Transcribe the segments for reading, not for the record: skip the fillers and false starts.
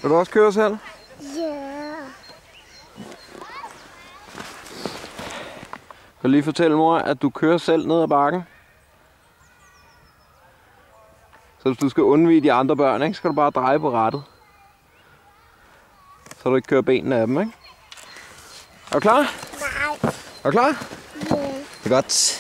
Vil du også køre selv? Ja. Kan du lige fortælle mor, at du kører selv ned ad bakken? Så hvis du skal undvige de andre børn, ikke, skal du bare dreje på rattet. Så du ikke kører benene af dem, ikke? Er du klar? Nej. Er du klar? Ja. Det er godt.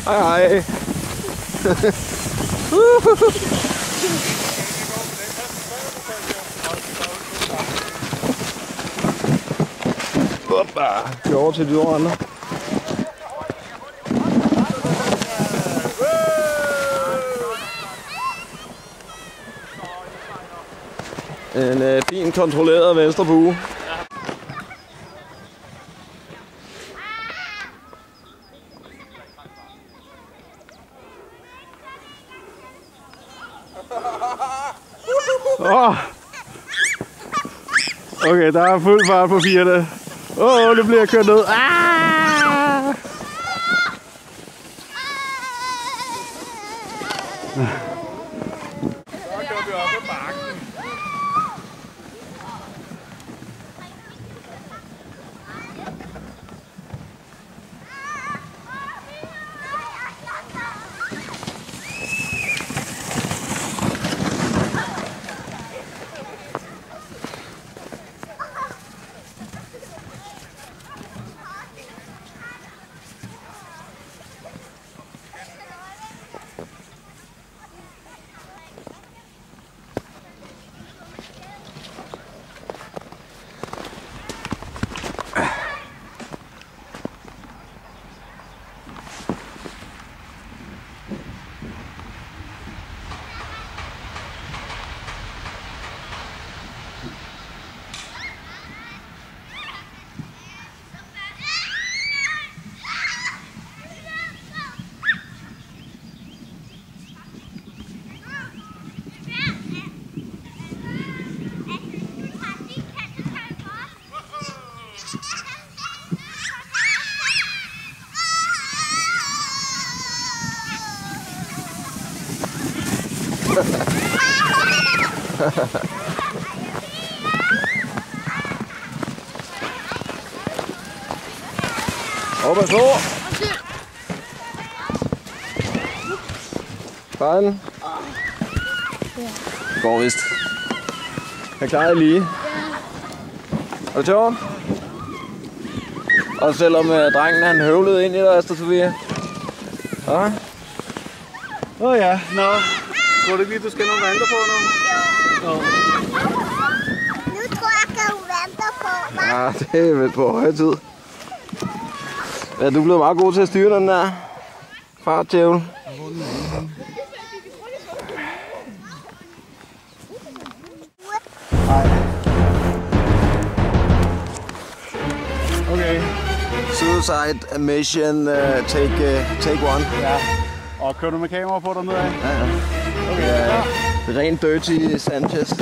Hej hej. Hoppa. Gå over til de andre. En fin kontrolleret venstre bue. Okay, der er fuld fart på 4'erne. Det bliver kørt ned. Op og så. Fanden. Går vist. Jeg klarer det lige. Er det sjovt? Og selvom drengen han høvlede ind i dig, Asta Sofia. Ja? Ja, nå. Tror du ikke lige, du skal nogle vanter på nu? Jo. Nu tror jeg, at hun venter på mig. Ja, det er vel på høje tid. Ja, du er blevet meget god til at styre den der fartjævel. Okay. Suicide mission, take one. Ja. Og kører du med kamera på dernede af? Ja, ja. Okay, Ja, ren dirty Sanchez.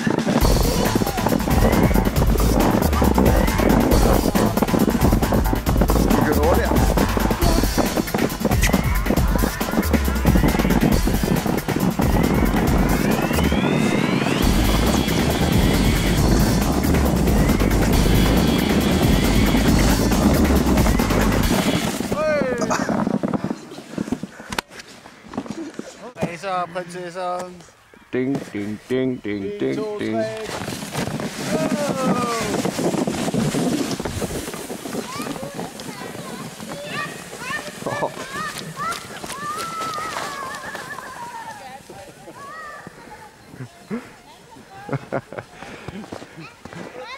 Prinsesser. Ding, ding, ding, ding, ding, ding.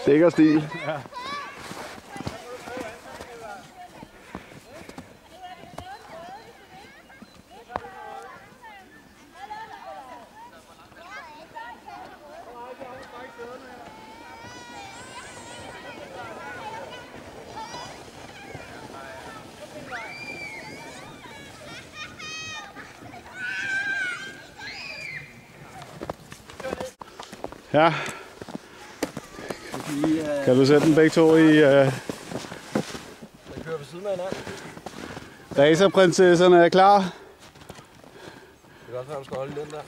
Sikker stil. Ja. Ja. Kan du sætte dem begge to i... Den kører ved siden af hinanden. Racerprinsesserne er klar. Det er godt, at du skal holde den der.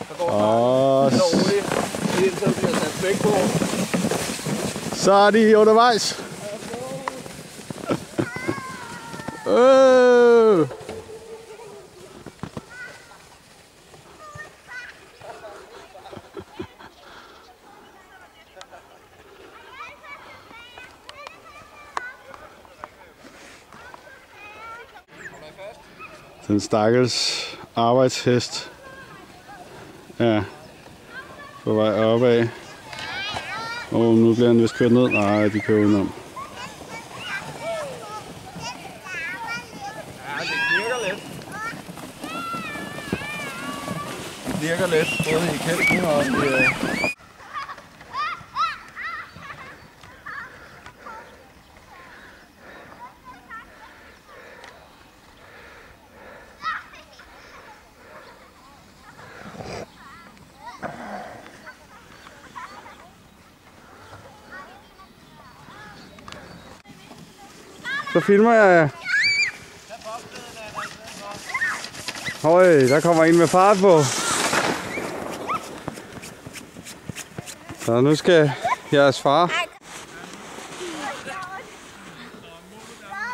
Så går den roligt. Indtil der bliver sat spæk på. Så er de undervejs. Den stakkels arbejdshest er på vej opad. Nu bliver han vist kørt ned. Nej, de kører udenom. Ja, det knirker lidt. Det knirker lidt, både i kælken og i... Så filmer jeg. Høj, der kommer en med fart på. Så nu skal jeres far.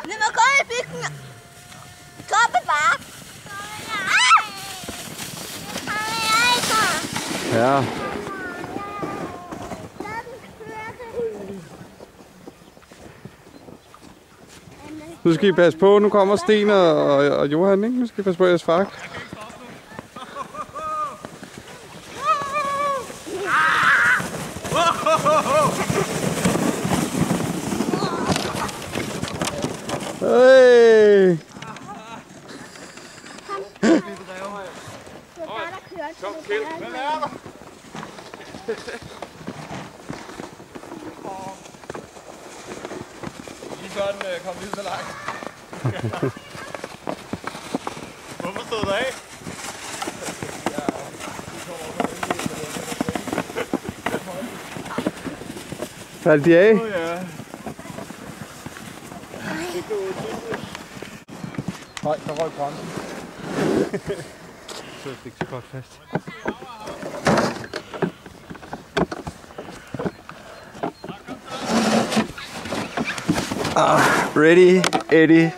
Vi må gå i bygden. Toppe bare. Ja. Nu skal I passe på, nu kommer Sten og Johan, ikke? Nu skal I passe på jeres far. Hey! Kom, Kjeld. Hvem er der? Lige før den kom lige så langt. Hvorfor stod der af? Faldt de af? Ja. Høj, der røg bremsen. Så det ikke så godt fast. Ready, Eddie,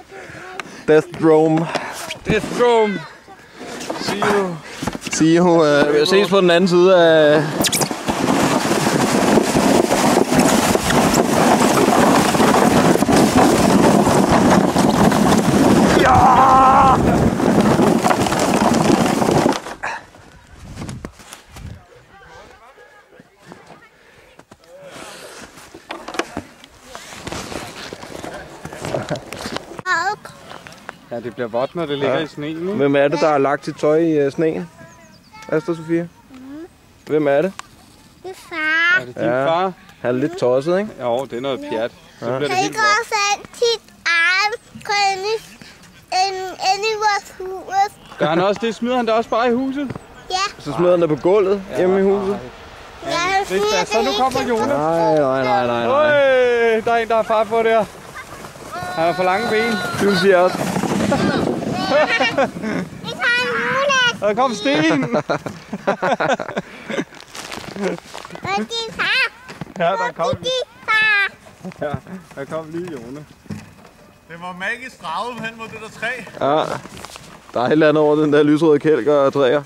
Death Drome. Death Drome. See you. Vi ses på den anden side af... Ja, det bliver vådt, når det ligger i sneen, ikke? Hvem er det, der har lagt sit tøj i sneen? Asta Sofia? Hvem er det? Det er far. Er det din far? Han er lidt tosset, ikke? Jo, det er noget pjat. Så bliver det Han helt går vådt. også altid arm inde i vores hus. Gør han også det? Smider han det også bare i huset? Ja, Så smider han det på gulvet hjemme i huset. ja, han Hvis smider der, det så nu hele kommer til Jonas. Nej. Øj, der er en, der har fart på der. Han har for lange ben. Du siger også. Vi tager en Jonas. Og der kom Sten. Og din far. Ja, der kom, Din far. ja, der kom lige Jonas. Det var magisk draget hen mod det der træ. Ja. Der er et eller andet over den der lysrøde kælk og træer.